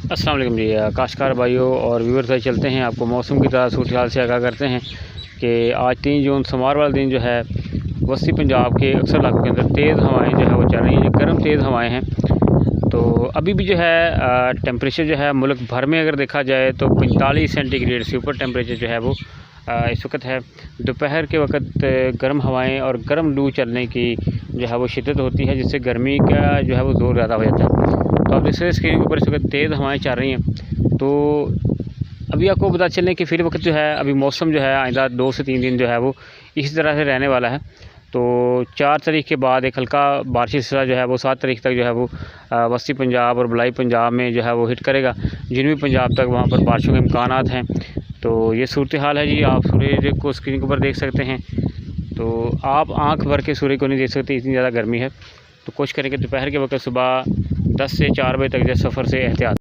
अस्सलाम वालेकुम जी। काश्तकार भाइयों और व्यूअर्स से चलते हैं, आपको मौसम की तरह सूरत हाल से आगाह करते हैं कि आज 3 जून सोमवार वाला दिन जो है वस्ती पंजाब के अक्सर इलाकों के अंदर तेज़ हवाएं जो है वो चल रही हैं, गर्म तेज़ हवाएं हैं। तो अभी भी जो है टेम्परेचर जो है मुल्क भर में अगर देखा जाए तो 45 सेंटीग्रेड से ऊपर टेम्परेचर जो है वो इस वक्त है। दोपहर के वक्त गर्म हवाएं और गर्म लू चलने की जो है वो शिद्दत होती है, जिससे गर्मी का जो है वो ज़ोर ज़्यादा हो जाता है। तो आप देख स्क्रीन के ऊपर इस वक्त तेज़ हवाएं चल रही हैं। तो अभी आपको पता चलने कि फिर वक्त जो है अभी मौसम जो है आइंदा 2 से 3 दिन जो है वो इसी तरह से रहने वाला है। तो 4 तारीख के बाद एक हल्का बारिशी सिलसिला जो है वो 7 तारीख तक जो है वो वस्ती पंजाब और बलाई पंजाब में जो है वो हिट करेगा। जनूबी पंजाब तक वहाँ पर बारिशों के इम्कानात हैं। तो ये सूरत हाल है जी। आप सूर्य को स्क्रीन के ऊपर देख सकते हैं। तो आप आंख भर के सूर्य को नहीं देख सकते, इतनी ज़्यादा गर्मी है। तो कोशिश करें कि दोपहर के वक्त सुबह 10 से 4 बजे तक जो सफ़र से एहतियात